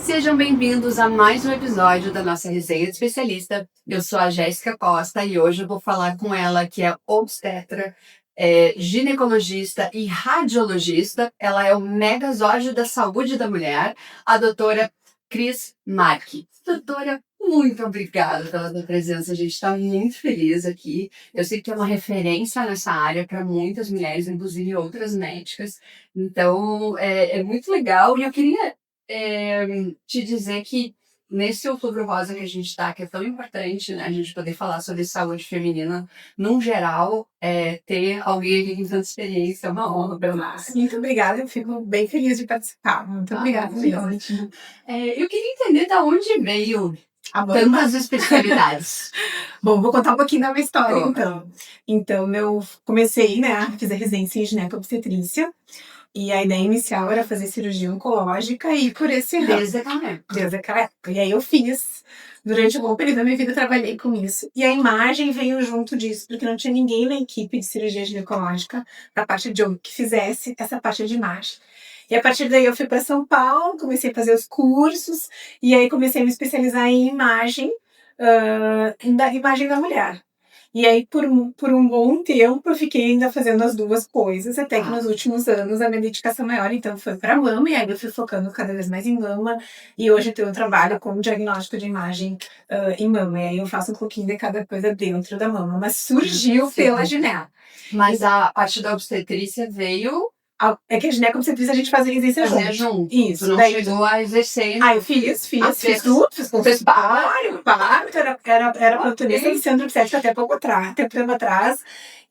Sejam bem-vindos a mais um episódio da nossa resenha de especialista. Eu sou a Jéssica Costa e hoje eu vou falar com ela, que é obstetra, ginecologista e radiologista. Ela é o megazord da saúde da mulher, a doutora Cris Marque. Doutora, muito obrigada pela sua presença. A gente está muito feliz aqui. Eu sei que é uma referência nessa área para muitas mulheres, inclusive outras médicas. Então, é muito legal. E eu queria te dizer que nesse Outubro Rosa que a gente está, que é tão importante, né, a gente poder falar sobre saúde feminina, num geral, ter alguém aqui com tanta experiência é uma honra para nós. Muito obrigada, eu fico bem feliz de participar. Muito obrigada Foi mesmo. ótimo. Eu queria entender de onde veio A tantas especialidades. Bom, vou contar um pouquinho da minha história, Boa. então. Então, eu comecei, né, fiz a residência em gineco-obstetrícia, e a ideia inicial era fazer cirurgia oncológica e por esse ramo. Desde aquela época. E aí eu fiz. Durante um bom período da minha vida, eu trabalhei com isso. E a imagem veio junto disso, porque não tinha ninguém na equipe de cirurgia ginecológica da parte de que fizesse essa parte de imagem. E a partir daí eu fui para São Paulo, comecei a fazer os cursos, e aí comecei a me especializar em imagem, da imagem da mulher. E aí, por um bom tempo, eu fiquei ainda fazendo as duas coisas, até que nos últimos anos a minha dedicação maior, então, foi para mama, e aí eu fui focando cada vez mais em mama, e hoje eu trabalho com diagnóstico de imagem em mama, e aí eu faço um pouquinho de cada coisa dentro da mama, mas surgiu pela gineco. Mas a parte da obstetrícia veio É que a gineco-obstetrícia a gente faz residência fazer junto. junto. Isso. Tu não Daí, chegou a exercer. eu fiz tudo, fiz consultório, parto, era plantonista do centro obstétrico até tempo atrás,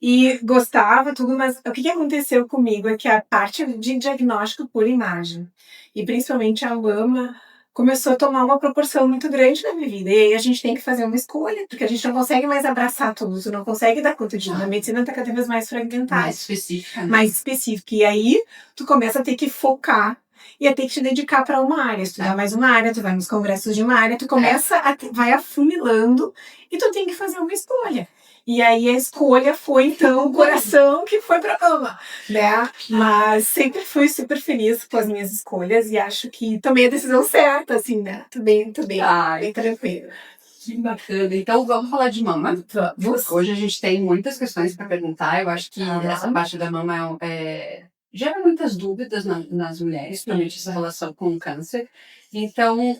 e gostava tudo, mas o que aconteceu comigo é que a parte de diagnóstico por imagem, e principalmente a mama, começou a tomar uma proporção muito grande na minha vida, e aí a gente tem que fazer uma escolha, porque a gente não consegue mais abraçar tudo, tu não consegue dar conta de tudo, a medicina está cada vez mais fragmentada. Mais específica, né? Mais específica, e aí tu começa a ter que focar e a ter que te dedicar para uma área, estudar mais uma área, tu vai nos congressos de uma área, tu começa vai afunilando e tu tem que fazer uma escolha. E aí a escolha foi, então, o coração que foi pra mama, né? Mas sempre fui super feliz com as minhas escolhas e acho que tomei a decisão certa, assim, né? Tô bem tranquila. Que bacana. Então, vamos falar de mama. Hoje a gente tem muitas questões para perguntar. Eu acho que essa parte da mama gera muitas dúvidas nas mulheres, principalmente essa relação com o câncer. Então,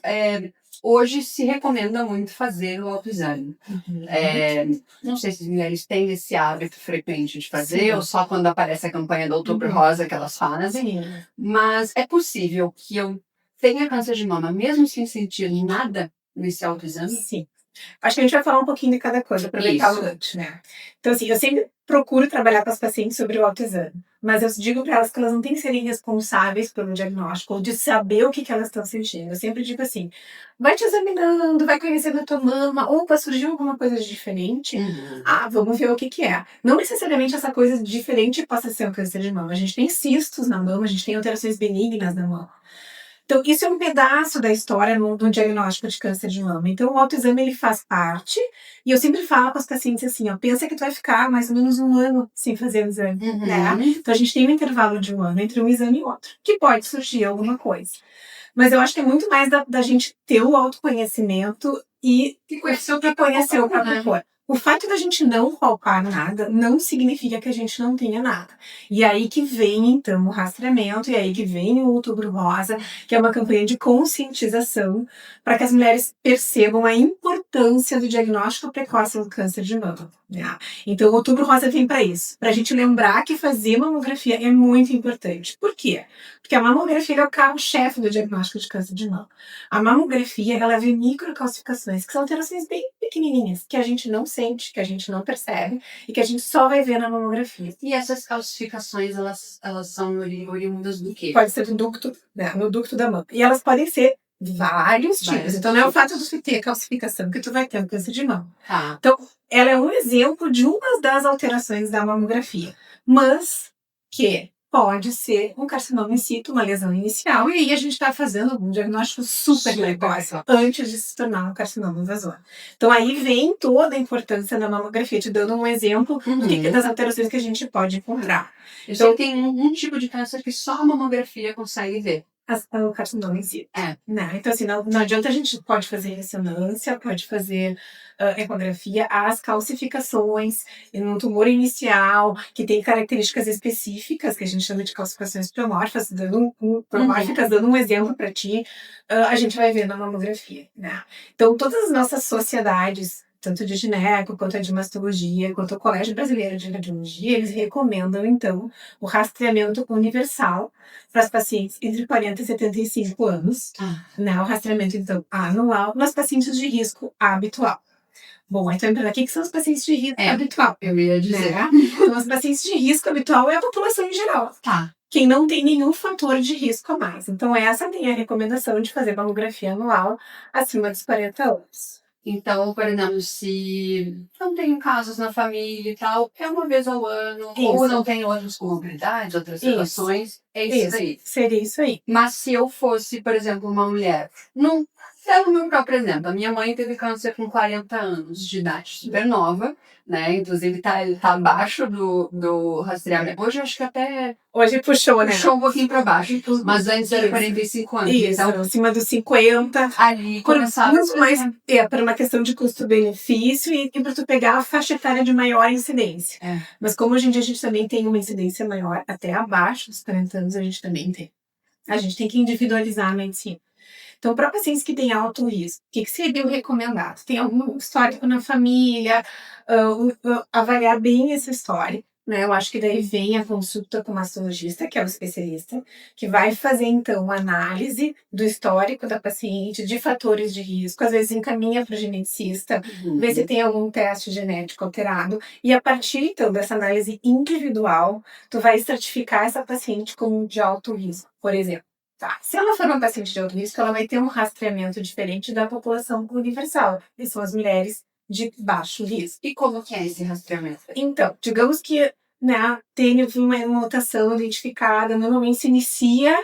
hoje se recomenda muito fazer o autoexame. Não sei se as mulheres têm esse hábito frequente de fazer, ou só quando aparece a campanha do Outubro Rosa que elas fazem. Mas é possível que eu tenha câncer de mama, mesmo sem sentir nada nesse autoexame? Sim. Acho que a gente vai falar um pouquinho de cada coisa, aproveitar o gancho, né? Então, assim, eu sempre procuro trabalhar com as pacientes sobre o autoexame, mas eu digo para elas que elas não têm que serem responsáveis pelo diagnóstico ou de saber o que elas estão sentindo. Eu sempre digo assim, vai te examinando, vai conhecendo a tua mama, ou para surgir alguma coisa diferente, vamos ver o que é. Não necessariamente essa coisa diferente possa ser um câncer de mama. A gente tem cistos na mama, a gente tem alterações benignas na mama. Então, isso é um pedaço da história no diagnóstico de câncer de mama. Então, o autoexame, ele faz parte, e eu sempre falo com as pacientes assim, ó, pensa que tu vai ficar mais ou menos um ano sem fazer o exame, né? Então, a gente tem um intervalo de um ano entre um exame e outro, que pode surgir alguma coisa. Mas eu acho que é muito mais da gente ter o autoconhecimento e conhecer o próprio corpo. O fato da gente não palpar nada não significa que a gente não tenha nada. E aí que vem, então, o rastreamento, e aí que vem o Outubro Rosa, que é uma campanha de conscientização para que as mulheres percebam a importância do diagnóstico precoce do câncer de mama. Então, o Outubro Rosa vem para isso, para a gente lembrar que fazer mamografia é muito importante. Por quê? Porque a mamografia é o carro-chefe do diagnóstico de câncer de mama. A mamografia, ela vê microcalcificações, que são alterações bem pequenininhas, que a gente não sente, que a gente não percebe, e que a gente só vai ver na mamografia. E essas calcificações, elas são oriundas do quê? Pode ser do ducto, né, no ducto da mama. E elas podem ser vários tipos. Então, não é o fato de tu ter calcificação que tu vai ter um câncer de mama. Então, ela é um exemplo de uma das alterações da mamografia, mas que pode ser um carcinoma in situ, uma lesão inicial, e aí a gente está fazendo um diagnóstico super precoce antes de se tornar um carcinoma invasor. Então, aí vem toda a importância da mamografia, te dando um exemplo das alterações que a gente pode encontrar. Então, tem um tipo de câncer que só a mamografia consegue ver. o carcinoma em si. É. Né? Então, assim, não adianta a gente pode fazer ressonância, pode fazer ecografia, as calcificações no tumor inicial, que tem características específicas, que a gente chama de calcificações promórficas, dando um exemplo para ti, a gente vai ver na mamografia, né? Então, todas as nossas sociedades, tanto de gineco, quanto a de mastologia, quanto o Colégio Brasileiro de Radiologia, eles recomendam, então, o rastreamento universal para as pacientes entre 40 e 75 anos, né? O rastreamento, então, anual, nas pacientes de risco habitual. Bom, então, o que são os pacientes de risco habitual? Eu ia dizer. Né? Então, os pacientes de risco habitual é a população em geral. Tá. Quem não tem nenhum fator de risco a mais. Então, essa tem a recomendação de fazer mamografia anual acima dos 40 anos. Então, por exemplo, se não tem casos na família e tal, é uma vez ao ano, ou não tem outras comorbidades, outras situações, é isso aí. Seria isso aí. Mas se eu fosse, por exemplo, uma mulher, não, pelo meu próprio exemplo, a minha mãe teve câncer com 40 anos de idade, super nova, né? Inclusive tá abaixo do rastreamento. Hoje acho que até... Hoje puxou, né? Puxou um pouquinho para baixo, mas antes era 45 anos. Isso, então, acima dos 50. Ali começava muito mais, por uma questão de custo-benefício e para tu pegar a faixa etária de maior incidência. Mas como hoje em dia a gente também tem uma incidência maior, até abaixo dos 40 anos a gente também tem. A gente tem que individualizar a medicina. Então, para pacientes que têm alto risco, o que seria o recomendado? Tem algum histórico na família, avaliar bem esse histórico, né? Eu acho que daí vem a consulta com o mastologista, que é o especialista, que vai fazer, então, uma análise do histórico da paciente, de fatores de risco, às vezes encaminha para o geneticista, ver se tem algum teste genético alterado, e a partir, então, dessa análise individual, tu vai estratificar essa paciente como de alto risco, por exemplo. Tá. Se ela for uma paciente de alto risco, ela vai ter um rastreamento diferente da população universal, que são as mulheres de baixo risco. E como que é esse rastreamento? Então, digamos que, né, tem uma mutação identificada, normalmente se inicia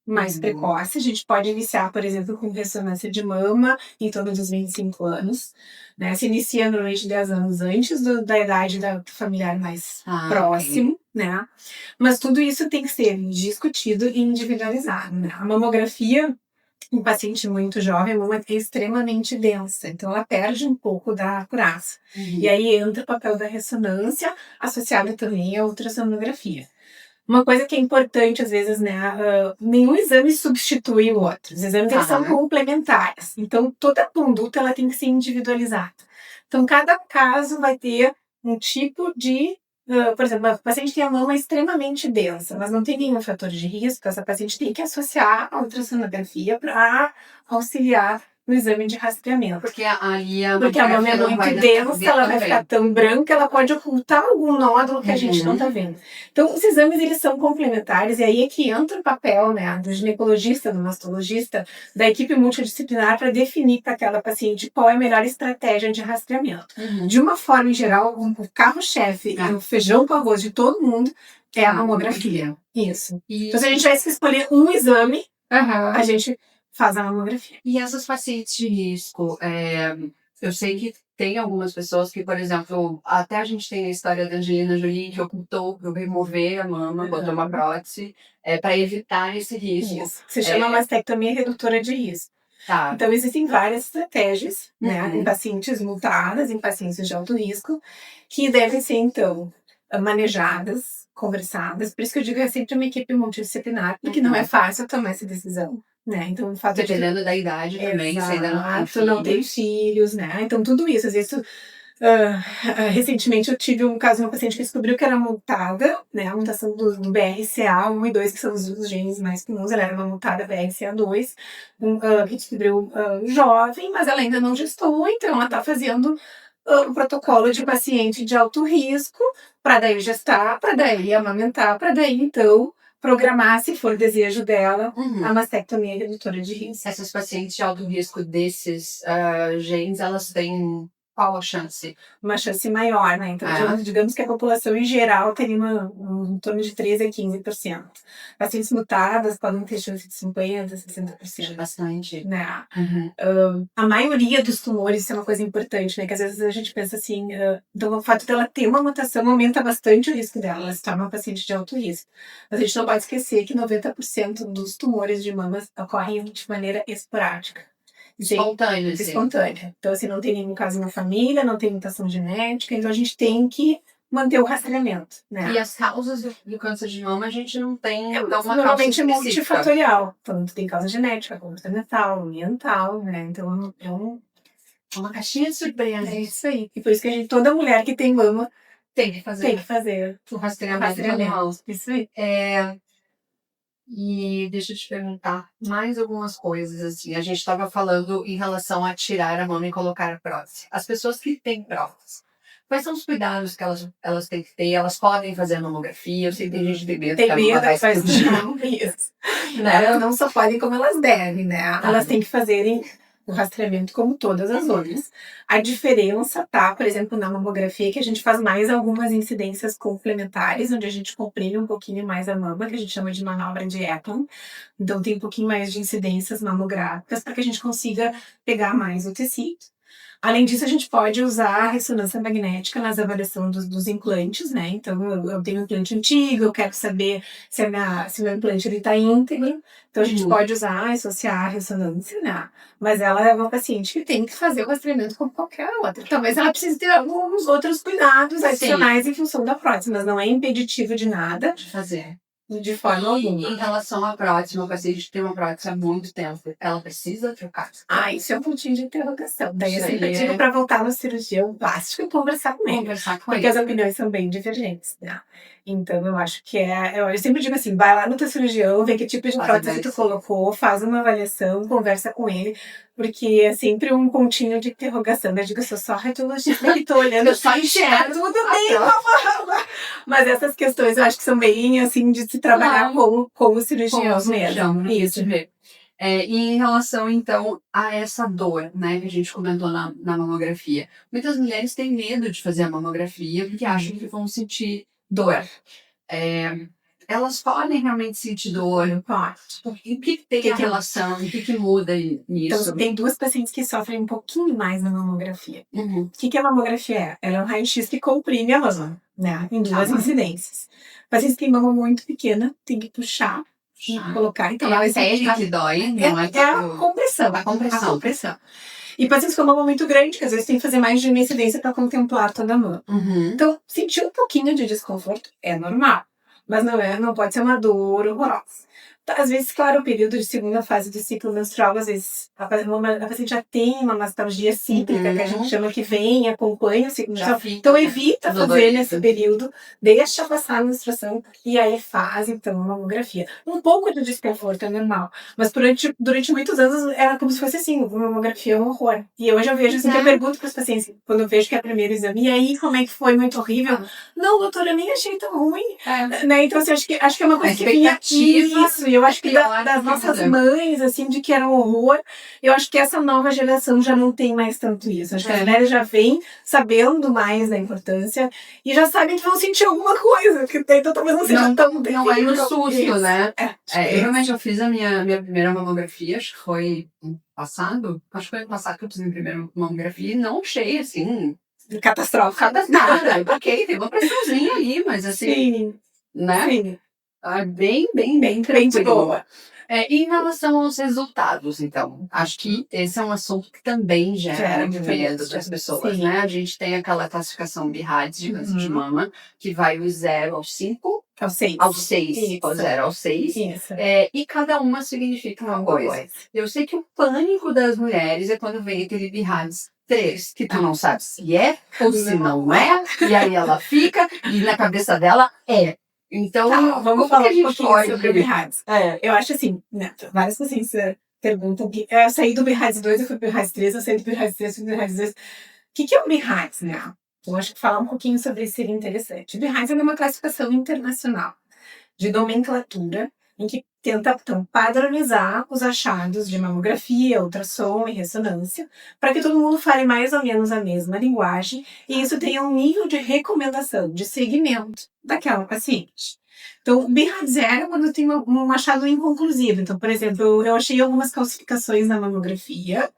mais precoce. A gente pode iniciar, por exemplo, com ressonância de mama em torno dos 25 anos. Né? Se inicia normalmente 10 anos antes da idade da familiar mais próximo. Né? Mas tudo isso tem que ser discutido e individualizado. Né? A mamografia, em paciente muito jovem, a mama é extremamente densa, então ela perde um pouco da acurácia. E aí entra o papel da ressonância, associado também à ultrassonografia. Uma coisa que é importante, às vezes, né, nenhum exame substitui o outro. Os exames eles são complementares. Então, toda conduta ela tem que ser individualizada. Então, cada caso vai ter um tipo de... por exemplo, a paciente tem a mama extremamente densa, mas não tem nenhum fator de risco. Essa paciente tem que associar a ultrassonografia para auxiliar no exame de rastreamento. Porque ali a mama é muito densa, ela vai ficar tão branca, ela pode ocultar algum nódulo que a gente não está vendo. Então, os exames, eles são complementares, e aí é que entra o papel, né, do ginecologista, do mastologista, da equipe multidisciplinar para definir para aquela paciente qual é a melhor estratégia de rastreamento. De uma forma, em geral, o carro-chefe, o feijão com arroz de todo mundo é a mamografia. Isso. Então, se a gente tivesse que escolher um exame, a gente faz a mamografia. E essas pacientes de risco, eu sei que tem algumas pessoas que, por exemplo, até a gente tem a história da Angelina Jolie, que ocultou para remover a mama, botou uma prótese, para evitar esse risco. Isso. Se chama mastectomia redutora de risco. Tá. Então, existem várias estratégias, né, em pacientes multadas, em pacientes de alto risco, que devem ser, então, manejadas, conversadas. Por isso que eu digo que é sempre uma equipe multidisciplinar, porque não é fácil tomar essa decisão. Né? Então, o fato dependendo da idade também, se ainda não tem filhos, né? Então, tudo isso. Às vezes, recentemente eu tive um caso de uma paciente que descobriu que era multada, né? A mutação do BRCA1 e 2, que são os genes mais comuns. Ela era uma multada BRCA2, que descobriu jovem, mas ela ainda não gestou, então ela está fazendo o protocolo de paciente de alto risco, para daí gestar, para daí amamentar, para daí, então, programar, se for desejo dela, a mastectomia redutora de risco. Essas pacientes de alto risco desses genes, elas têm qual a chance? Uma chance maior, né? Então, digamos que a população em geral teria em torno de 13% a 15%. Pacientes mutadas podem ter chance de 50%, 60%. Bastante. Né? A maioria dos tumores, isso é uma coisa importante, né? Que às vezes a gente pensa assim, então o fato dela ter uma mutação aumenta bastante o risco dela, ela se torna uma paciente de alto risco. Mas a gente não pode esquecer que 90% dos tumores de mamas ocorrem de maneira esporádica. Espontânea, assim. Espontânea. Então, assim, não tem nenhum caso na família, não tem mutação genética, então a gente tem que manter o rastreamento, né? E as causas do câncer de mama a gente não tem uma normalmente causa é multifatorial. Tanto tem causa genética, comportamental, ambiental, né? Então é uma caixinha de surpresa. É isso aí. E por isso que toda mulher que tem mama tem que fazer o rastreamento. Isso aí. E deixa eu te perguntar mais algumas coisas, assim. A gente estava falando em relação a tirar a mama e colocar a prótese. As pessoas que têm prótese, quais são os cuidados que elas têm que ter? Elas podem fazer a mamografia? Eu sei que tem gente que tem medo que a mama vai explodir. Isso. Elas não só podem como elas devem, né? Elas têm que fazerem o rastreamento como todas as outras. A diferença tá, por exemplo, na mamografia, que a gente faz mais algumas incidências complementares, onde a gente comprime um pouquinho mais a mama, que a gente chama de manobra de Eklund. Então tem um pouquinho mais de incidências mamográficas para que a gente consiga pegar mais o tecido. Além disso, a gente pode usar a ressonância magnética nas avaliações dos implantes, né? Então, eu tenho um implante antigo, eu quero saber se o meu implante está íntegro. Então, a gente pode usar, associar a ressonância, né? Mas ela é uma paciente que tem que fazer o rastreamento como qualquer outra. Talvez ela precise ter alguns outros cuidados adicionais em função da prótese, mas não é impeditivo de nada. De fazer. De forma alguma. Em relação à prótese, uma paciente que tem uma prótese há muito tempo, ela precisa trocar? Isso é um pontinho de interrogação. Daí eu sempre digo para voltar no cirurgião plástico e conversar com ele. Porque as opiniões são bem divergentes, né? Então eu acho que eu sempre digo assim, vai lá no teu cirurgião, vê que tipo de prótese tu colocou, faz uma avaliação, conversa com ele, porque é sempre um pontinho de interrogação. Eu digo, eu sou só radiologista que tô olhando, eu só enxergo. Tudo bem, mas essas questões eu acho que são bem assim de se trabalhar com o cirurgião mesmo. Isso. E em relação, então, a essa dor, né, que a gente comentou na mamografia. Muitas mulheres têm medo de fazer a mamografia porque acham que vão sentir dor. Elas podem realmente sentir dor? Pode. E o que tem a relação? O que muda nisso? Então, tem duas pacientes que sofrem um pouquinho mais na mamografia. O que a mamografia é? Ela é um raio-x que comprime a mama, né? Em duas incidências. Pacientes que têm mama muito pequena, tem que puxar. Colocar, então ela que dói, não é a compressão. A compressão. E pacientes com mama muito grande, que às vezes tem que fazer mais de uma incidência para contemplar toda a mama. Então, sentir um pouquinho de desconforto é normal, mas não pode ser uma dor horrorosa. Às vezes, claro, o período de segunda fase do ciclo menstrual, às vezes a paciente já tem uma mastalgia cíclica, que a gente chama que vem, acompanha o ciclo menstrual. Então, evita fazer nesse período, deixa passar a menstruação e aí faz, então, a mamografia. Um pouco de desconforto é normal, mas durante muitos anos era como se fosse assim, uma mamografia é um horror. E hoje eu vejo assim, que eu pergunto para os pacientes, quando eu vejo que é o primeiro exame, e aí, como é que foi? Muito horrível? Não, doutora, eu nem achei tão ruim. Né? Então, assim, acho que é uma coisa que vinha isso. Eu acho que das nossas mães, assim, de que era um horror, eu acho que essa nova geração já não tem mais tanto isso. Acho que as mulheres já vêm sabendo mais da importância e já sabem que vão sentir alguma coisa, que então talvez não seja tão terrível. Não é um susto, né? Eu realmente fiz a minha primeira mamografia, acho que foi ano passado que eu fiz a minha primeira mamografia e não achei, assim... catastrófica. Nada, ok, tem uma pressãozinha aí, mas assim... Sim. Né? Sim. Bem de boa. E em relação aos resultados, então, acho que esse é um assunto que também gera muito medo das pessoas, né? A gente tem aquela classificação BIHADS de câncer de mama, que vai do 0 ao 5, ao 6, ao 0 ao 6, e cada uma significa uma coisa. Eu sei que o pânico das mulheres é quando vem aquele BIHADS 3, que tu não sabe se é ou se não é, e aí ela fica, e na cabeça dela é. Então, vamos falar um pouquinho sobre o BIHADS. Eu acho assim, né, várias pacientes perguntam que eu saí do BIHADS 2, eu fui pro BIHADS 3, eu saí do BIHADS 3, eu fui pro BIHADS 2. O que é o BIHADS, né? Eu acho que falar um pouquinho sobre isso seria interessante. O BIHADS é uma classificação internacional de nomenclatura em que tenta, então, padronizar os achados de mamografia, ultrassom e ressonância, para que todo mundo fale mais ou menos a mesma linguagem e isso tenha um nível de recomendação, de segmento daquela paciente. Então, BIRAD zero é quando tem um achado inconclusivo. Então, por exemplo, eu achei algumas calcificações na mamografia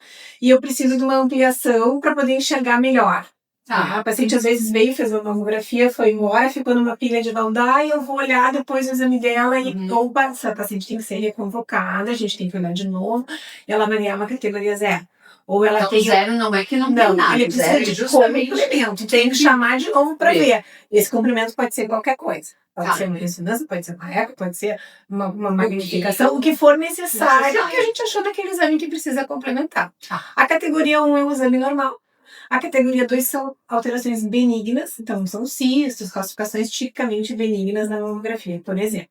e eu preciso de uma ampliação para poder enxergar melhor. A paciente às vezes veio, fez uma mamografia, foi embora, ficou numa pilha de Valdai, e eu vou olhar depois o exame dela e opa, essa paciente tem que ser reconvocada, a gente tem que olhar de novo, e ela vai ganhar uma categoria 0. Ou ela então, tem... zero não é que não tem nada, ele precisa de complemento, tem que chamar de novo para ver. Esse complemento pode ser qualquer coisa. Pode ser uma ressonância, pode ser uma eco, pode ser uma magnificação, o que for necessário, que a gente achou daquele exame que precisa complementar. A categoria 1 é o exame normal. A categoria 2 são alterações benignas, então são cistos, calcificações tipicamente benignas na mamografia, por exemplo.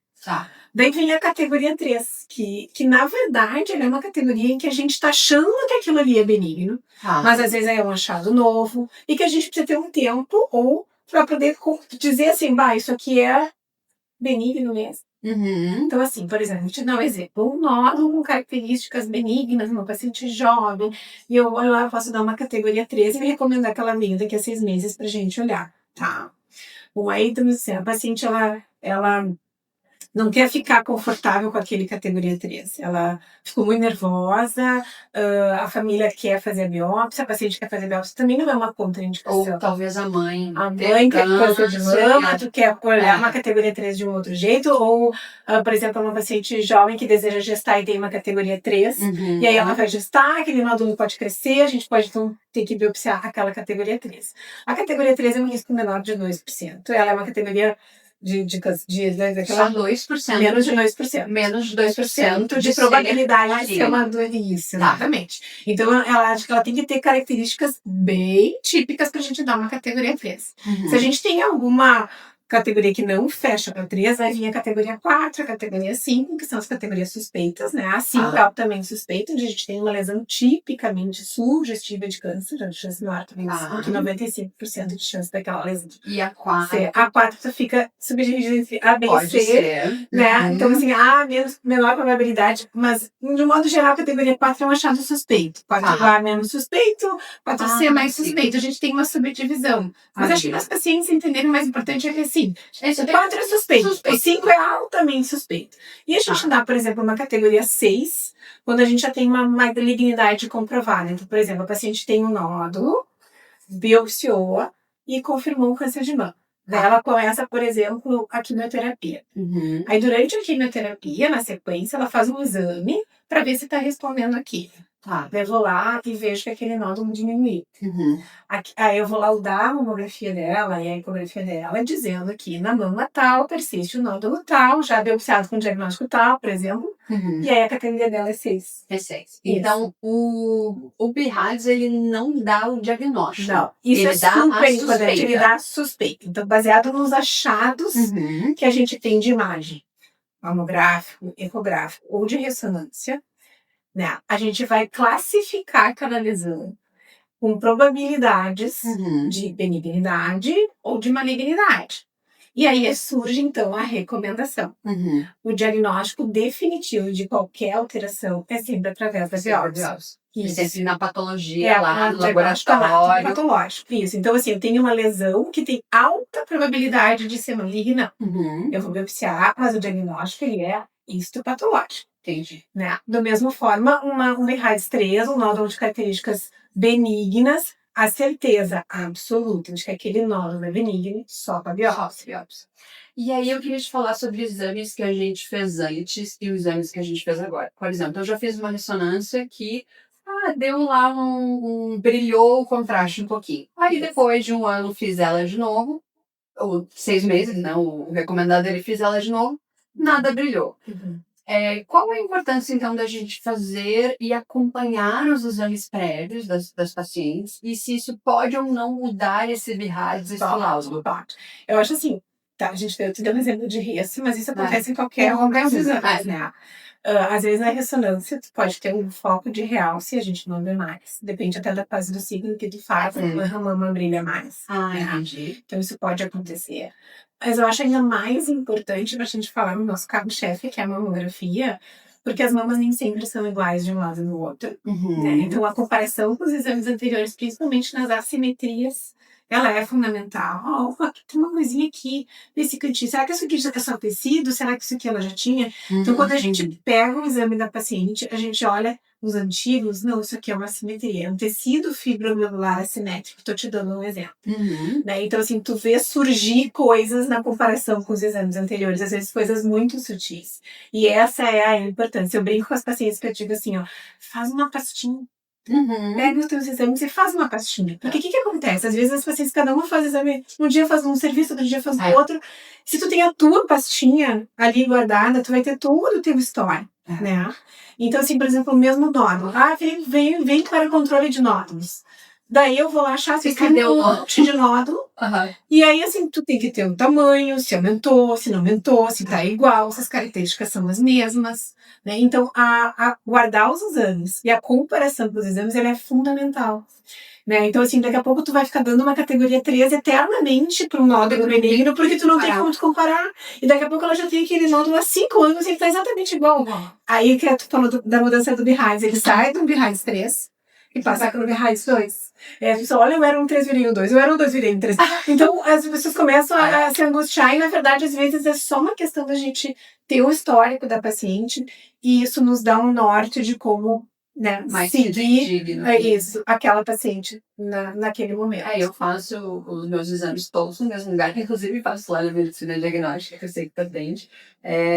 Daí vem a categoria 3, que na verdade é uma categoria em que a gente está achando que aquilo ali é benigno, mas às vezes é um achado novo e que a gente precisa ter um tempo ou para poder dizer assim, isso aqui é benigno mesmo. Então, assim, por exemplo, vou te dar um exemplo. Um nódulo com características benignas numa paciente jovem, e eu posso dar uma categoria 13 e recomendar que ela venha daqui a 6 meses pra gente olhar, tá? Bom, aí, então, assim, a paciente, ela não quer ficar confortável com aquele categoria 13. Ela ficou muito nervosa, a família quer fazer a biópsia, a paciente quer fazer a biópsia, também não é uma contraindicação. Ou talvez a mãe. A mãe quer câncer de mama, tu quer olhar uma categoria 3 de um outro jeito, ou, por exemplo, uma paciente jovem que deseja gestar e tem uma categoria 3, e aí ela vai gestar, aquele nódulo pode crescer, a gente pode então ter que biopsiar aquela categoria 3. A categoria 3 é um risco menor de 2%. Ela é uma categoria só 2%. Menos de 2%. Menos de 2% de probabilidade de ser uma doença. Exatamente. Então, ela acha que ela tem que ter características bem típicas pra gente dar uma categoria 3. Se a gente tem alguma categoria que não fecha para 3, vai vir a categoria 4, a categoria 5, que são as categorias suspeitas, né? A 5 é altamente suspeita, onde a gente tem uma lesão tipicamente sugestiva de câncer, a chance maior também, que 95% de chance daquela lesão. E a 4? A 4 fica subdividida entre A, B e C, ser. né? Então, assim, A, menor probabilidade, mas, de um modo geral, a categoria 4 é um achado suspeito. 4A menos suspeito, 4C mais suspeito. A gente tem uma subdivisão. Mas acho que para as pacientes entenderem, o mais importante é que, assim, o 4 é suspeito, o 5 é altamente suspeito. E a gente dá, por exemplo, uma categoria 6, quando a gente já tem uma malignidade comprovada. Então, por exemplo, a paciente tem um nódulo, biopsiou e confirmou um câncer de mama. Daí ela começa, por exemplo, a quimioterapia. Aí, durante a quimioterapia, na sequência, ela faz um exame para ver se está respondendo aqui. Eu vou lá e vejo que aquele nódulo diminuiu. Aí eu vou laudar a mamografia dela e a ecografia dela, dizendo que na mama tal persiste o nódulo tal, já biopsiado com diagnóstico tal, por exemplo. E aí a categoria dela é 6. É 6. Então, o BIRADS, ele não dá o diagnóstico. Não, isso ele é super importante, ele dá suspeita. Então, baseado nos achados que a gente tem de imagem, mamográfico, ecográfico ou de ressonância, né? A gente vai classificar cada lesão com probabilidades de benignidade ou de malignidade. E aí surge, então, a recomendação. O diagnóstico definitivo de qualquer alteração é sempre através da biópsia. Sempre na patologia lá, no laboratório. Patológico, isso. Então, assim, eu tenho uma lesão que tem alta probabilidade de ser maligna. Eu vou biopsiar, mas o diagnóstico, ele é histopatológico. Entendi. Né? Da mesma forma, um BIRADS 3, um nódulo de características benignas, a certeza absoluta de que aquele nódulo é benigno só para biópsia. E aí eu queria te falar sobre exames que a gente fez antes e os exames que a gente fez agora. Por exemplo, eu já fiz uma ressonância que deu lá brilhou o contraste um pouquinho. Aí depois de um ano fiz ela de novo, ou 6 meses, né? O recomendado ele fiz ela de novo, nada brilhou. Qual a importância, então, da gente fazer e acompanhar os exames prévios das pacientes e se isso pode ou não mudar esse BIRADS, esse laudo? Eu acho assim, Tá, eu te dei um exemplo de risco, mas isso acontece em qualquer qualquer exame, né? Às vezes na ressonância tu pode ter um foco de realce e a gente não vê mais. Depende até da fase do ciclo que tu faz, a mama brilha mais. Né? Entendi. Então isso pode acontecer. Mas eu acho ainda mais importante pra gente falar no nosso carro-chefe, que é a mamografia, porque as mamas nem sempre são iguais de um lado e do outro. Né? Então a comparação com os exames anteriores, principalmente nas assimetrias, ela é fundamental. Aqui tem uma coisinha aqui, nesse cantinho. Será que isso aqui é só tecido? Será que isso aqui ela já tinha? Então, quando a gente pega o exame da paciente, a gente olha os antigos. Não, isso aqui é uma assimetria. É um tecido fibromedular assimétrico. Estou te dando um exemplo. Né? Então, assim, tu vê surgir coisas na comparação com os exames anteriores. Às vezes, coisas muito sutis. E essa é a importância. Eu brinco com as pacientes que eu digo assim, ó, faz uma pastinha. Pega os teus exames e faz uma pastinha. Porque o que acontece? Às vezes as pacientes, cada uma faz exame, um dia faz um serviço, outro dia faz outro. Se tu tem a tua pastinha ali guardada, tu vai ter todo o teu histórico, né? Então, assim, por exemplo, o mesmo nódulo. Vem para controle de nódulos. Daí eu vou lá achar se tem um monte de nódulo. E aí, assim, tu tem que ter um tamanho, se aumentou, se não aumentou, se tá igual, se as características são as mesmas. Né? Então, guardar os exames e a comparação dos exames, ela é fundamental. Né? Então, assim, daqui a pouco tu vai ficar dando uma categoria 3 eternamente para um nódulo benigno, porque tu não tem como te comparar. E daqui a pouco ela já tem aquele nódulo há 5 anos e ele tá exatamente igual. Aí que tu falou da mudança do BIHAIS. Ele sai do BIHAIS 3 e passa para o BIHAIS 2. A pessoa, olha, eu era um 3,2, eu era um 2,3. Então, as pessoas começam a se angustiar e, na verdade, às vezes é só uma questão da gente ter o histórico da paciente e isso nos dá um norte de como, né, seguir aquela paciente naquele momento. Eu faço os meus exames todos no mesmo lugar, que inclusive faço lá na medicina diagnóstica, que eu sei que tu atende,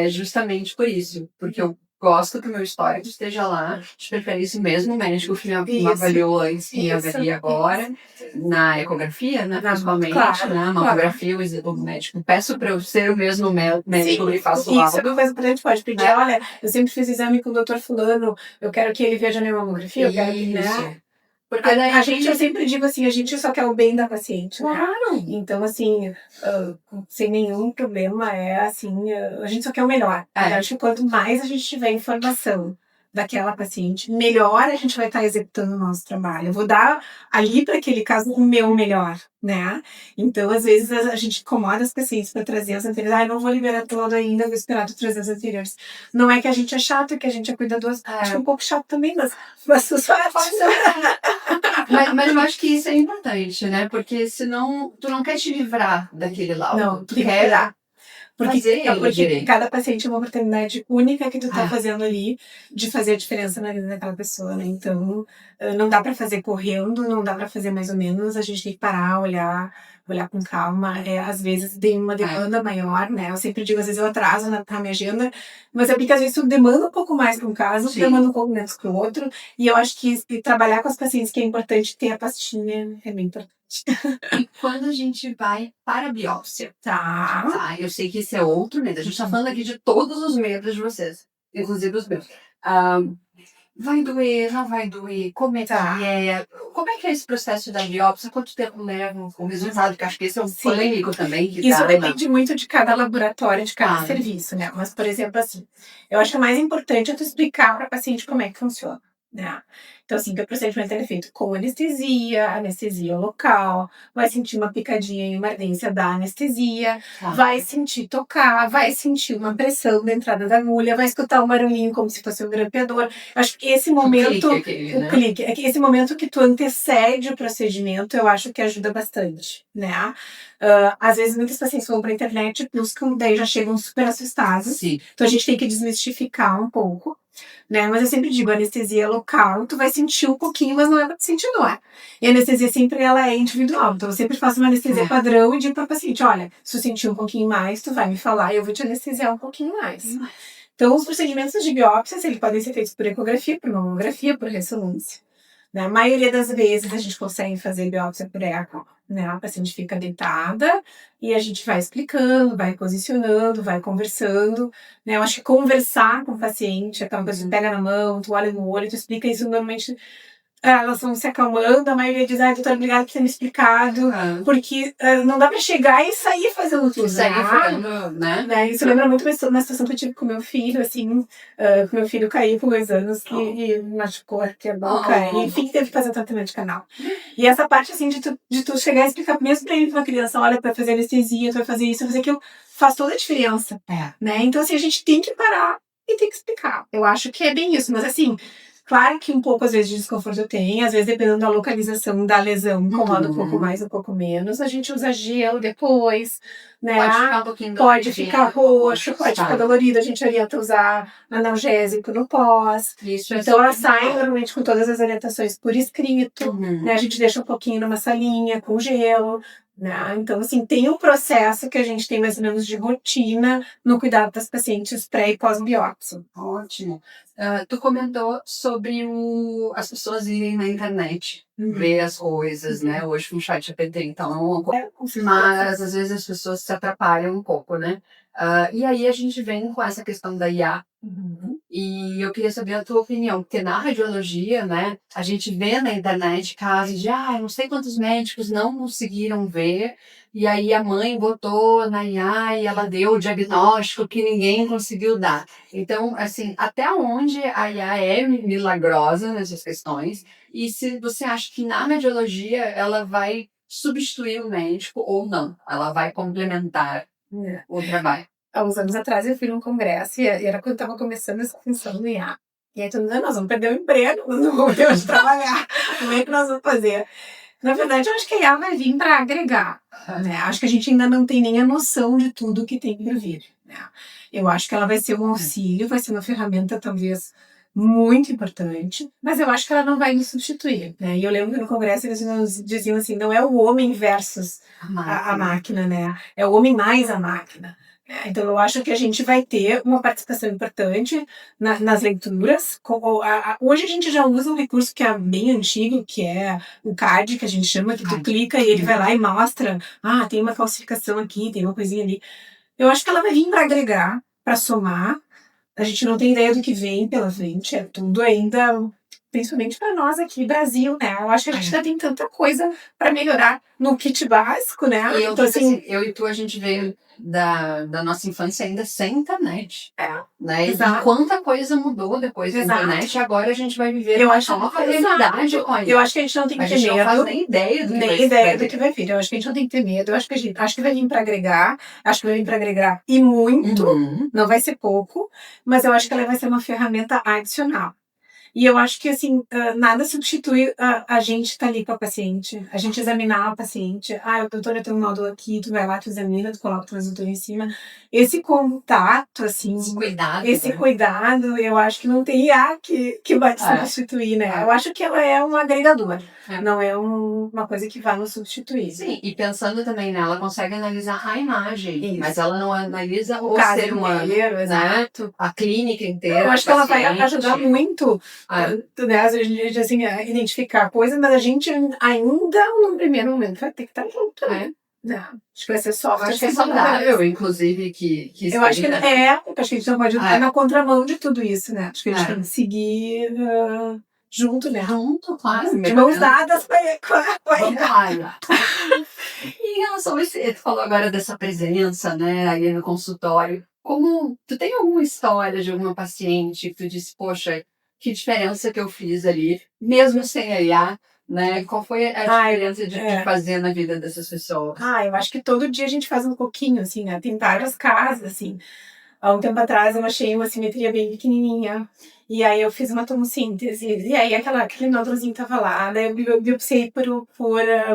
justamente por isso, porque eu gosto que o meu histórico esteja lá, de preferência o mesmo médico que me avaliou antes, que me avalia agora, na ecografia, né, principalmente, na mamografia, o médico. Peço para eu ser o mesmo médico que faço lá. Isso é uma coisa que a gente pode pedir. Olha, eu sempre fiz exame com o doutor fulano, eu quero que ele veja a minha mamografia, eu quero que, né? Porque eu sempre digo assim, a gente só quer o bem da paciente. Claro! Né? Então, assim, sem nenhum problema, assim, a gente só quer o melhor. Eu acho que quanto mais a gente tiver informação daquela paciente, melhor a gente vai estar executando o nosso trabalho. Eu vou dar ali para aquele caso o meu melhor, né? Então, às vezes, a gente incomoda as pacientes para trazer as anteriores. Não vou liberar todo ainda, vou esperar tu trazer as anteriores. Não é que a gente é chato, é que a gente é cuidadoso. Acho que é um pouco chato também, mas tu só é fácil. Mas eu acho que isso é importante, né? Porque senão tu não quer te livrar daquele laudo. Não, tu quer. Porque cada paciente é uma oportunidade única que tu tá fazendo ali de fazer a diferença na vida daquela pessoa, né? Então, não dá pra fazer correndo, não dá pra fazer mais ou menos, a gente tem que parar, olhar com calma. Às vezes tem uma demanda maior, né? Eu sempre digo, às vezes eu atraso na minha agenda, mas é porque às vezes tu demanda um pouco mais para um caso, demanda um pouco menos para o outro, e eu acho que trabalhar com as pacientes que é importante ter a pastinha, é bem importante. E quando a gente vai para a biópsia? Tá, eu sei que esse é outro medo. A gente tá falando aqui de todos os medos de vocês, inclusive os meus. Vai doer, não vai doer? Como é que é? Como é que é esse processo da biópsia? Quanto tempo leva o resultado? Porque acho que esse é um polêmico também. Isso depende muito de cada laboratório, de cada serviço, né? Mas, por exemplo, assim, eu acho que o mais importante é tu explicar para a paciente como é que funciona, né? Então, assim, que o procedimento é feito com anestesia local, vai sentir uma picadinha e uma ardência da anestesia, vai sentir tocar, vai sentir uma pressão da entrada da agulha, vai escutar um barulhinho como se fosse um grampeador. Acho que esse momento, clique, é que esse momento que tu antecede o procedimento, eu acho que ajuda bastante, né? Às vezes muitas pacientes vão pra internet e buscam, daí já chegam super assustadas. Então a gente tem que desmistificar um pouco, né? Mas eu sempre digo, anestesia local, tu vai sentir um pouquinho, mas não é pra te sentir, não é. E a anestesia sempre ela é individual. Então eu sempre faço uma anestesia padrão e digo pra paciente, olha, se tu sentir um pouquinho mais, tu vai me falar e eu vou te anestesiar um pouquinho mais. Então os procedimentos de biópsias, eles podem ser feitos por ecografia, por mamografia, por ressonância. Na maioria das vezes a gente consegue fazer biópsia por eco, né? A paciente fica deitada e a gente vai explicando, vai posicionando, vai conversando, né? Eu acho que conversar com o paciente, aquela coisa que pega na mão, tu olha no olho, tu explica isso normalmente. elas vão se acalmando, a maioria diz, doutora, obrigada por ter me explicado, porque não dá pra chegar e sair fazendo tudo. Né? Isso lembra muito uma situação que eu tive com meu filho, assim, meu filho caiu com 2 anos e machucou aqui a boca, e enfim, teve que fazer tratamento de canal. E essa parte, assim, de tu chegar e explicar mesmo pra ele, pra uma criança, olha, vai fazer anestesia, tu vai fazer isso, vai fazer aquilo, faz toda a diferença, né? Então, assim, a gente tem que parar e tem que explicar. Eu acho que é bem isso, mas assim, claro que um pouco, às vezes, de desconforto tem, às vezes, dependendo da localização da lesão, incomoda um pouco mais, um pouco menos. A gente usa gelo depois, né? Pode ficar um pouquinho Pode ficar roxo, pode ficar dolorido. A gente orienta a usar analgésico no pós. Isso então, ela sai normalmente com todas as orientações por escrito, né? A gente deixa um pouquinho numa salinha com gelo, né? Então, assim, tem um processo que a gente tem mais ou menos de rotina no cuidado das pacientes pré e pós-biópsia. Ótimo. Tu comentou sobre as pessoas irem na internet ver as coisas, né? Hoje com o chat GPT, então é uma coisa. Mas às vezes as pessoas se atrapalham um pouco, né? E aí a gente vem com essa questão da IA. E eu queria saber a tua opinião, porque na radiologia, né, a gente vê na internet casos de, não sei quantos médicos não conseguiram ver, e aí a mãe botou na IA e ela deu o diagnóstico que ninguém conseguiu dar. Então, assim, até onde a IA é milagrosa nessas questões, e se você acha que na radiologia ela vai substituir o médico ou não, ela vai complementar o trabalho. Há uns anos atrás eu fui num congresso e era quando estava começando essa função do IA. E aí todo mundo, nós vamos perder o emprego, nós não vamos ter onde trabalhar, como é que nós vamos fazer? Na verdade, eu acho que a IA vai vir para agregar, né? Acho que a gente ainda não tem nem a noção de tudo que tem por vir, né? Eu acho que ela vai ser um auxílio, vai ser uma ferramenta talvez muito importante, mas eu acho que ela não vai nos substituir, né? E eu lembro que no congresso eles nos diziam assim, não é o homem versus a máquina, né? É o homem mais a máquina. Então, eu acho que a gente vai ter uma participação importante nas leituras. Hoje a gente já usa um recurso que é bem antigo, que é o CAD, que a gente chama, que tu clica e ele vai lá e mostra, tem uma calcificação aqui, tem uma coisinha ali. Eu acho que ela vai vir para agregar, para somar. A gente não tem ideia do que vem pela frente, é tudo ainda, principalmente para nós aqui, Brasil, né? Eu acho que a gente ainda tem tanta coisa para melhorar no kit básico, né? E então, assim, eu e tu, a gente veio da nossa infância ainda sem internet. Né? Exato. E quanta coisa mudou depois da internet, e agora a gente vai viver uma nova realidade com a Eu acho que a gente não tem que ter medo. A gente não faz nem ideia do que vai vir. Do que vai vir. Eu acho que a gente não tem que ter medo. Eu acho que vai vir para agregar. Acho que vai vir para agregar e muito. Não vai ser pouco. Mas eu acho que ela vai ser uma ferramenta adicional. E eu acho que, assim, nada substitui a gente estar ali com a paciente, a gente examinar a paciente. Doutora, eu tenho um nódulo aqui, tu vai lá, tu examina, tu coloca o transdutor em cima. Esse contato, assim, esse cuidado, eu acho que não tem IA que vai te substituir, né? Eu acho que ela é um agregador, não é uma coisa que vai nos substituir. Sim, e pensando também nela, ela consegue analisar a imagem, mas ela não analisa o ser humano, exato. A clínica inteira. Eu acho que ela vai ajudar muito, né, a gente, assim, a identificar coisas, mas a gente ainda, no primeiro momento, vai ter que estar junto, né? Não, acho que vai ser software. Acho que é saudável, inclusive, que eu acho que acho que a gente não pode ir na contramão de tudo isso, né? Acho que a gente tem que seguir junto, né? Junto, claro. De mãos dadas com a em relação a você falou agora dessa presença, né, aí no consultório. Tu tem alguma história de alguma paciente que tu disse, poxa, que diferença que eu fiz ali, mesmo sem a IA, né? Qual foi a diferença de fazer na vida dessas pessoas? Eu acho que todo dia a gente faz um pouquinho, assim, né? Tem vários casos, assim. Há um tempo atrás eu achei uma simetria bem pequenininha. E aí eu fiz uma tomossíntese. E aí aquele nódulozinho tava lá. Daí eu biopsiei por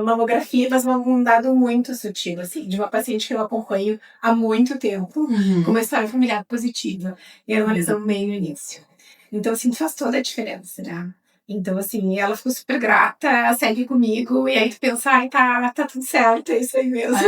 mamografia, mas um dado muito sutil, assim, de uma paciente que eu acompanho há muito tempo, com uma história familiar positiva. E era uma lesão meio no início. Então, assim, faz toda a diferença, né? Então, assim, ela ficou super grata, segue comigo, e aí tu pensa, tá tudo certo, é isso aí mesmo.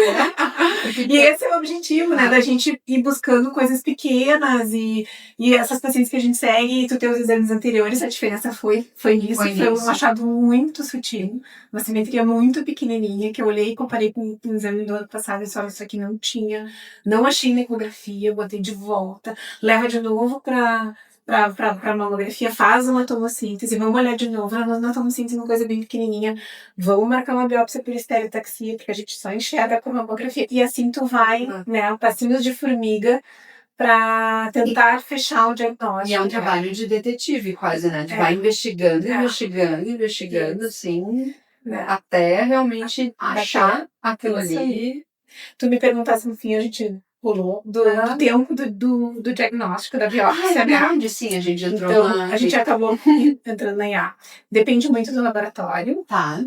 E esse é o objetivo, né, da gente ir buscando coisas pequenas, e essas pacientes que a gente segue, e tu tem os exames anteriores, a diferença foi nisso, foi um achado muito sutil, uma simetria muito pequenininha, que eu olhei e comparei com o exame do ano passado, e só isso aqui não tinha, não achei na ecografia, botei de volta, leva de novo pra pra mamografia, faz uma tomossíntese, vamos olhar de novo, na tomossíntese uma coisa bem pequenininha, vamos marcar uma biópsia por estereotaxia, porque a gente só enxerga com a mamografia, e assim tu vai, né, passinhos de formiga, pra tentar fechar o diagnóstico. E é um trabalho de detetive quase, né? Tu vai investigando, assim, até realmente achar aquilo ali. Tu me perguntasse no fim, a gente pulou do tempo do diagnóstico da biópsia, né? Sim, a gente entrou então, a gente acabou entrando na IA. Depende muito do laboratório. Tá.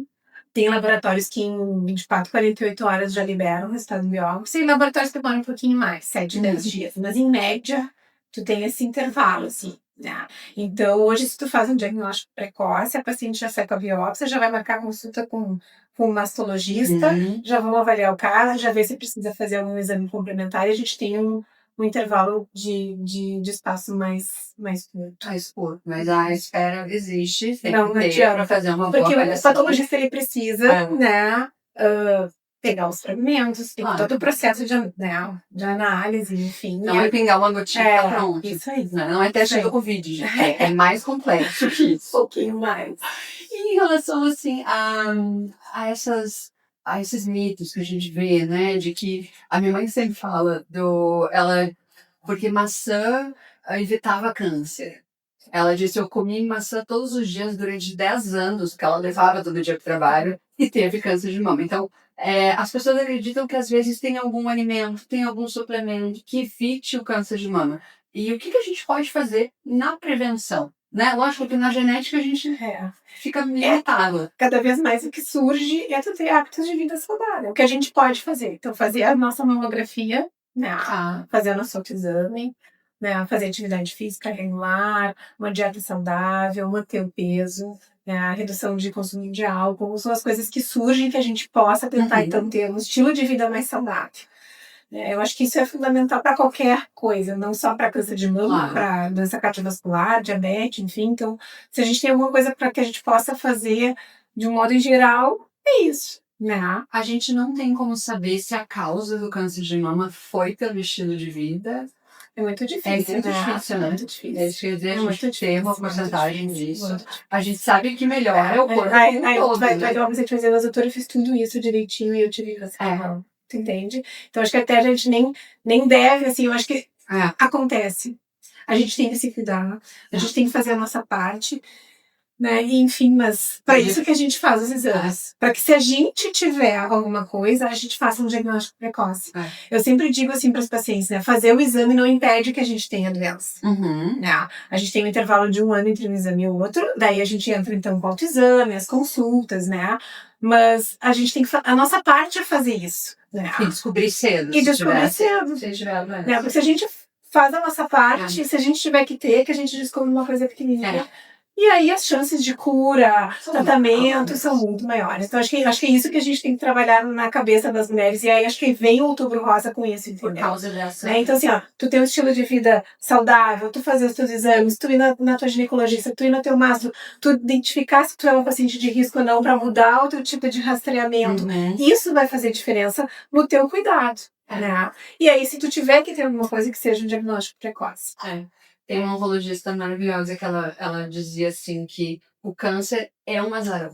Tem laboratórios que em 24, 48 horas já liberam o resultado de biópsia, e laboratórios que demoram um pouquinho mais, 7, 10 dias. Mas em média, tu tem esse intervalo, assim, né? Então, hoje, se tu faz um diagnóstico precoce, a paciente já sai com a biópsia, já vai marcar consulta com um mastologista, já vão avaliar o caso, já ver se precisa fazer algum exame complementar, e a gente tem um intervalo de espaço mais curto. Mais curto, mas a espera existe, tem não que ter para fazer uma boa avaliação. Porque o patologista, ele precisa, né, pegar os fragmentos, tem todo o processo de análise, enfim. Não é pingar uma gotinha pronto. Isso aí. Não é teste do Covid, gente. É mais complexo que isso. Um pouquinho mais. E em relação, assim, a esses mitos que a gente vê, né, de que a minha mãe sempre fala porque maçã evitava câncer. Ela disse, eu comi maçã todos os dias durante 10 anos, que ela levava todo dia para o trabalho, e teve câncer de mama. Então, as pessoas acreditam que às vezes tem algum alimento, tem algum suplemento que evite o câncer de mama. E o que a gente pode fazer na prevenção? Né? Lógico que na genética a gente fica limitado. Cada vez mais o que surge é tu ter hábitos de vida saudável. O que a gente pode fazer? Então, fazer a nossa mamografia, né? Fazer o nosso autoexame, né? Fazer atividade física regular, uma dieta saudável, manter o peso, né? A redução de consumo de álcool, são as coisas que surgem que a gente possa tentar, então, ter um estilo de vida mais saudável. Eu acho que isso é fundamental para qualquer coisa, não só para câncer de mama, para doença cardiovascular, diabetes, enfim. Então, se a gente tem alguma coisa para que a gente possa fazer de um modo em geral, é isso, né? A gente não tem como saber se a causa do câncer de mama foi pelo estilo de vida. É muito difícil, né? É muito difícil. Isso quer dizer, a gente tem uma porcentagem disso. A gente sabe que melhora o corpo todo. Vai dar uma gente vai dizer, mas doutora, eu fiz tudo isso direitinho e eu tive câncer. Tu entende? Então, acho que até a gente nem deve, assim, eu acho que acontece. A gente tem que se cuidar, a gente tem que fazer a nossa parte, né? E, enfim, mas para isso que a gente faz os exames. Para que se a gente tiver alguma coisa, a gente faça um diagnóstico precoce. Eu sempre digo assim para os pacientes, né? Fazer o exame não impede que a gente tenha doença. Né? A gente tem um intervalo de 1 ano entre um exame e o outro, daí a gente entra então com o autoexame, as consultas, né? Mas a gente tem que a nossa parte é fazer isso. Né? E descobrir cedo. Se porque se a gente faz a nossa parte, se a gente tiver que ter, que a gente descobre uma coisa pequenininha. E aí as chances de cura, tratamento são muito maiores. Então acho que é isso que a gente tem que trabalhar na cabeça das mulheres. E aí acho que vem o Outubro Rosa com isso, entendeu? Por causa dessa. Né? Então assim, tu tem um estilo de vida saudável, tu fazer os teus exames, tu ir na tua ginecologista, tu ir no teu mastro, tu identificar se tu é uma paciente de risco ou não para mudar o teu tipo de rastreamento. Isso vai fazer diferença no teu cuidado. Né? E aí se tu tiver que ter alguma coisa que seja um diagnóstico precoce. Tem uma oncologista maravilhosa que ela dizia assim que o câncer é um azar.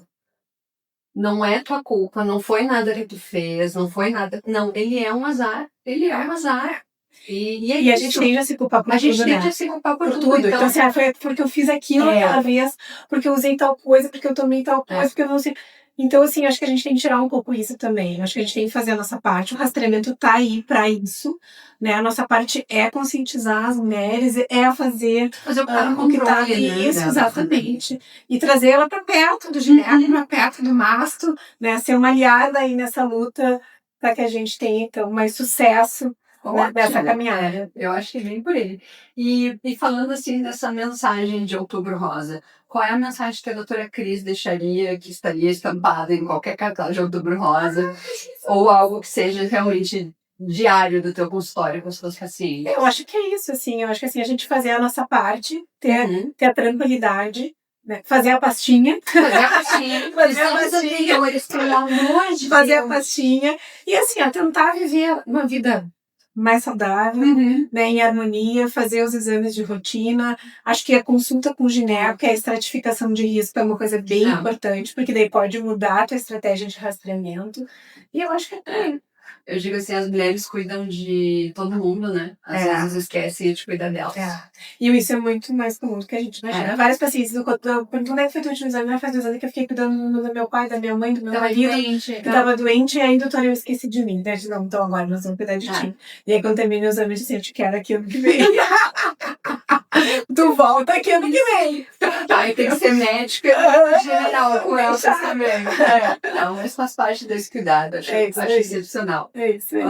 Não é tua culpa, não foi nada que tu fez, não foi nada. Não, ele é um azar. Ele é um azar. E a gente tende a se culpar por tudo, A gente tende a se culpar por tudo. Então assim, foi porque eu fiz aquilo aquela vez, porque eu usei tal coisa, porque eu tomei tal coisa, porque eu não sei... Então, assim, acho que a gente tem que tirar um pouco isso também. Acho que a gente tem que fazer a nossa parte. O rastreamento tá aí para isso, né? A nossa parte é conscientizar as mulheres, é fazer o que tá isso, exatamente. E trazer ela para perto do gineco, para perto do mastro, né? Ser uma aliada aí nessa luta para que a gente tenha, então, mais sucesso nessa caminhada. Eu acho que vem por ele. E falando, assim, dessa mensagem de Outubro Rosa, qual é a mensagem que a doutora Cris deixaria, que estaria estampada em qualquer cartaz de Outubro Rosa, ou algo que seja realmente diário do teu consultório com os teus pacientes? Eu acho que é isso, assim. Eu acho que assim, a gente fazer a nossa parte, ter a tranquilidade, né? Fazer a pastinha. Fazer a pastinha. E assim, tentar viver uma vida mais saudável, né, em harmonia, fazer os exames de rotina. Acho que a consulta com o gineco, que é a estratificação de risco, é uma coisa bem importante, porque daí pode mudar a tua estratégia de rastreamento. E eu acho que é. Eu digo assim, as mulheres cuidam de todo mundo, né? Às vezes esquecem de cuidar delas. E isso é muito mais comum do que a gente imagina. Várias pacientes, quando é que foi o último exame? Faz 2 anos que eu fiquei cuidando do meu pai, da minha mãe, do meu marido, que tava doente, e aí, doutora, eu esqueci de mim. Né? Não, então agora nós vamos cuidar de ti. E aí, quando termina o exame, eu disse, eu te quero aqui ano que vem. Tu volta aqui ano que vem. Aí tem que ser médica general com elas também. Não, mas faz parte desse cuidado. Acho excepcional. É isso aí.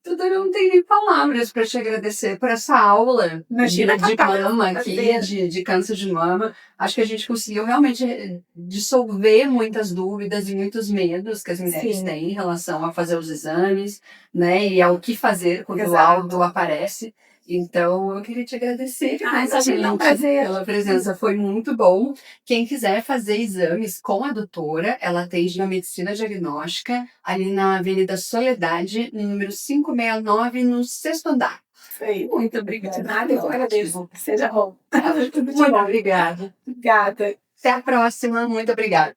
Tudo, eu não tenho nem palavras para te agradecer por essa aula de mama aqui, de câncer de mama. Acho que a gente conseguiu realmente dissolver muitas dúvidas e muitos medos que as mulheres têm em relação a fazer os exames, né? E ao que fazer quando o laudo aparece. Então, eu queria te agradecer pela presença, foi muito bom. Quem quiser fazer exames com a doutora, ela atende na Medicina Diagnóstica, ali na Avenida Soledade, no número 569, no 6º andar. Muito obrigada. Nada, eu agradeço. Seja bom. Muito obrigada. Obrigada. Até a próxima. Muito obrigada.